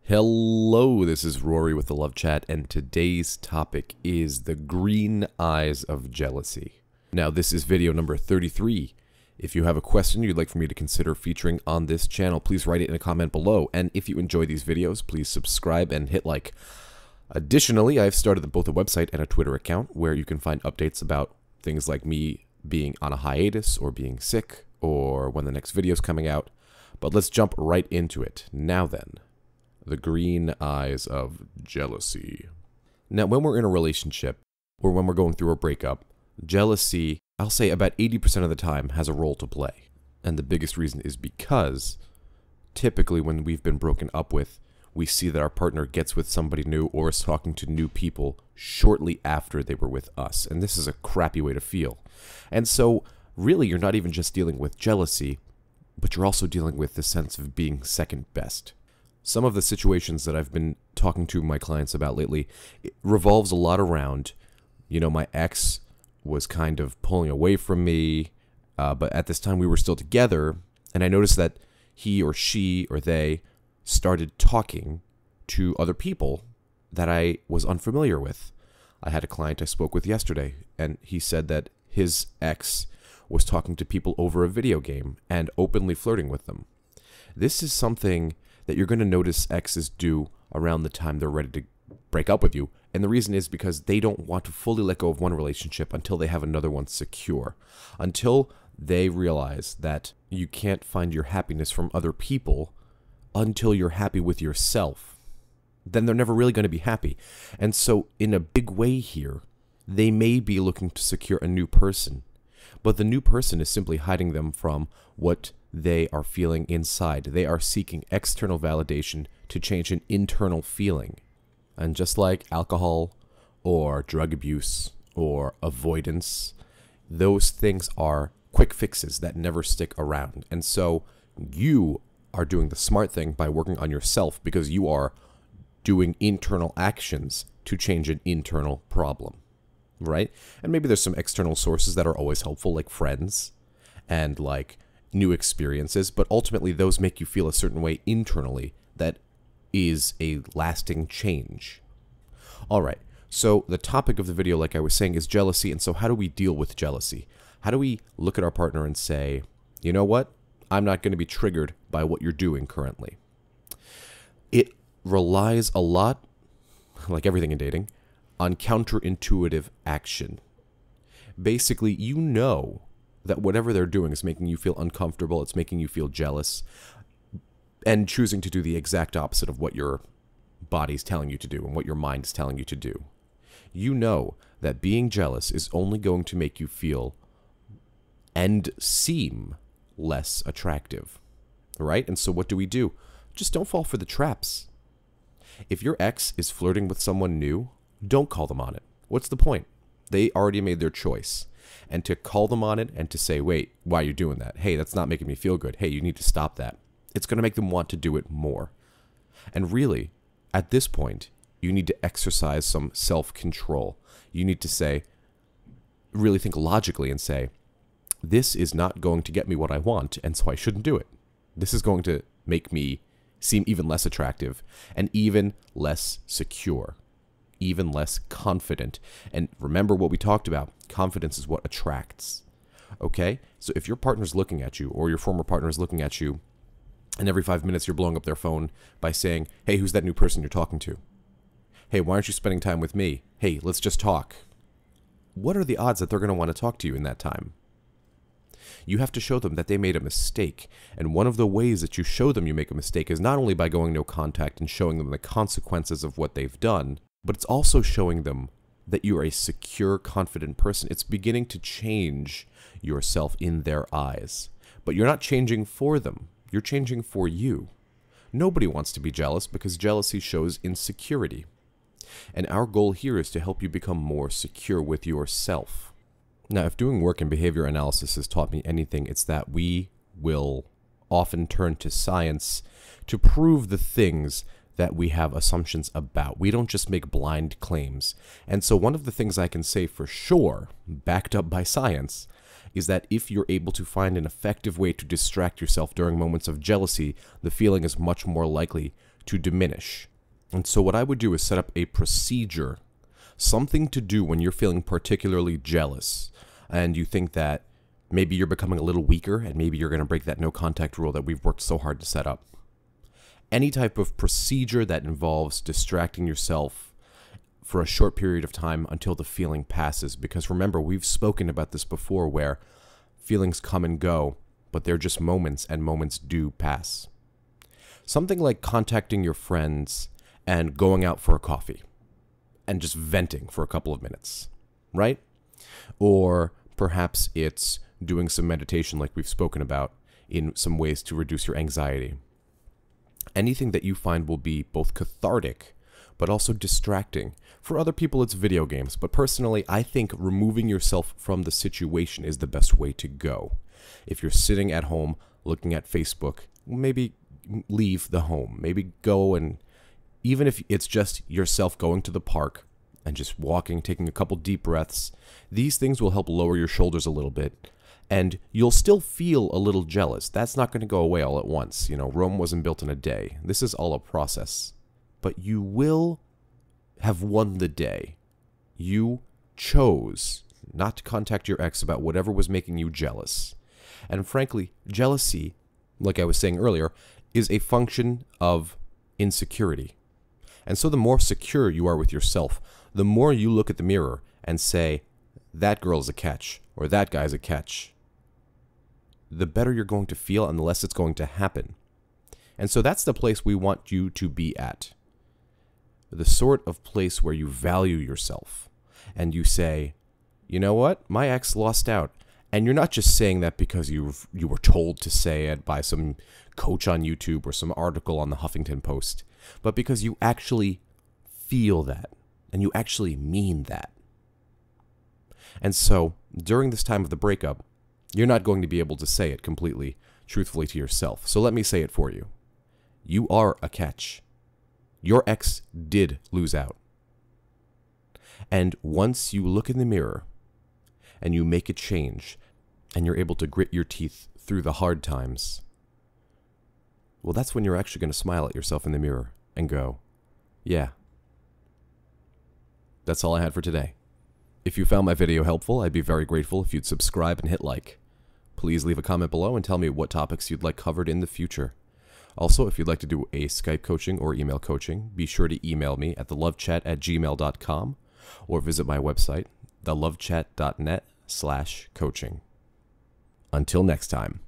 Hello, this is Rory with the Love Chat, and today's topic is the green eyes of jealousy. Now, this is video number 33. If you have a question you'd like for me to consider featuring on this channel, please write it in a comment below. And if you enjoy these videos, please subscribe and hit like. Additionally, I've started both a website and a Twitter account where you can find updates about things like me being on a hiatus or being sick or when the next video is coming out. But let's jump right into it. Now then. The green eyes of jealousy. Now, when we're in a relationship, or when we're going through a breakup, jealousy, I'll say about 80% of the time, has a role to play. And the biggest reason is because, typically when we've been broken up with, we see that our partner gets with somebody new or is talking to new people shortly after they were with us. And this is a crappy way to feel. And so, really, you're not even just dealing with jealousy, but you're also dealing with the sense of being second best. Some of the situations that I've been talking to my clients about lately, it revolves a lot around, my ex was kind of pulling away from me, but at this time we were still together, and I noticed that he or she or they started talking to other people that I was unfamiliar with. I had a client I spoke with yesterday, and he said that his ex was talking to people over a video game and openly flirting with them. This is something that you're going to notice exes do around the time they're ready to break up with you. And the reason is because they don't want to fully let go of one relationship until they have another one secure. Until they realize that you can't find your happiness from other people until you're happy with yourself. Then they're never really going to be happy. And so in a big way here, they may be looking to secure a new person. But the new person is simply hiding them from what they are feeling inside. They are seeking external validation to change an internal feeling. And just like alcohol or drug abuse or avoidance, those things are quick fixes that never stick around. And so you are doing the smart thing by working on yourself because you are doing internal actions to change an internal problem, right? And maybe there's some external sources that are always helpful, like friends and like new experiences, but ultimately those make you feel a certain way internally that is a lasting change. All right, so the topic of the video, like I was saying, is jealousy. And so how do we deal with jealousy? How do we look at our partner and say, you know what? I'm not going to be triggered by what you're doing currently. It relies a lot, like everything in dating, on counterintuitive action. Basically, you know that whatever they're doing is making you feel uncomfortable, it's making you feel jealous, and choosing to do the exact opposite of what your body's telling you to do and what your mind is telling you to do. You know that being jealous is only going to make you feel and seem less attractive, right? And so what do? Just don't fall for the traps. If your ex is flirting with someone new, don't call them on it. What's the point? They already made their choice. And to call them on it and to say, wait, why are you doing that? Hey, that's not making me feel good. Hey, you need to stop that. It's going to make them want to do it more. And really, at this point, you need to exercise some self-control. You need to say, really think logically and say, this is not going to get me what I want, and so I shouldn't do it. This is going to make me seem even less attractive and even less secure. Even less confident. And remember what we talked about. Confidence is what attracts. Okay? So if your partner's looking at you, or your former partner is looking at you, and every 5 minutes you're blowing up their phone by saying, hey, who's that new person you're talking to? Hey, why aren't you spending time with me? Hey, let's just talk. What are the odds that they're going to want to talk to you in that time? You have to show them that they made a mistake. And one of the ways that you show them you make a mistake is not only by going no contact and showing them the consequences of what they've done, but it's also showing them that you're a secure, confident person. It's beginning to change yourself in their eyes. But you're not changing for them. You're changing for you. Nobody wants to be jealous because jealousy shows insecurity. And our goal here is to help you become more secure with yourself. Now, if doing work in behavior analysis has taught me anything, it's that we will often turn to science to prove the things that we have assumptions about. We don't just make blind claims. And so one of the things I can say for sure, backed up by science, is that if you're able to find an effective way to distract yourself during moments of jealousy, the feeling is much more likely to diminish. And so what I would do is set up a procedure, something to do when you're feeling particularly jealous and you think that maybe you're becoming a little weaker and maybe you're going to break that no contact rule that we've worked so hard to set up. Any type of procedure that involves distracting yourself for a short period of time until the feeling passes. Because remember, we've spoken about this before where feelings come and go, but they're just moments and moments do pass. Something like contacting your friends and going out for a coffee and just venting for a couple of minutes, right? Or perhaps it's doing some meditation like we've spoken about in some ways to reduce your anxiety. Anything that you find will be both cathartic but also distracting. For other people, it's video games, but personally, I think removing yourself from the situation is the best way to go. If you're sitting at home looking at Facebook, maybe leave the home. Maybe go and, even if it's just yourself going to the park and just walking, taking a couple deep breaths, these things will help lower your shoulders a little bit. And you'll still feel a little jealous. That's not going to go away all at once. You know, Rome wasn't built in a day. This is all a process. But you will have won the day. You chose not to contact your ex about whatever was making you jealous. And frankly, jealousy, like I was saying earlier, is a function of insecurity. And so the more secure you are with yourself, the more you look at the mirror and say, that girl's a catch, or that guy's a catch, the better you're going to feel and the less it's going to happen. And so that's the place we want you to be at. The sort of place where you value yourself and you say, you know what, my ex lost out. And you're not just saying that because you were told to say it by some coach on YouTube or some article on the Huffington Post, but because you actually feel that and you actually mean that. And so during this time of the breakup, you're not going to be able to say it completely truthfully to yourself. So let me say it for you. You are a catch. Your ex did lose out. And once you look in the mirror and you make a change and you're able to grit your teeth through the hard times, well, that's when you're actually going to smile at yourself in the mirror and go, yeah. That's all I had for today. If you found my video helpful, I'd be very grateful if you'd subscribe and hit like. Please leave a comment below and tell me what topics you'd like covered in the future. Also, if you'd like to do a Skype coaching or email coaching, be sure to email me at thelovechat@gmail.com or visit my website, thelovechat.net/coaching. Until next time.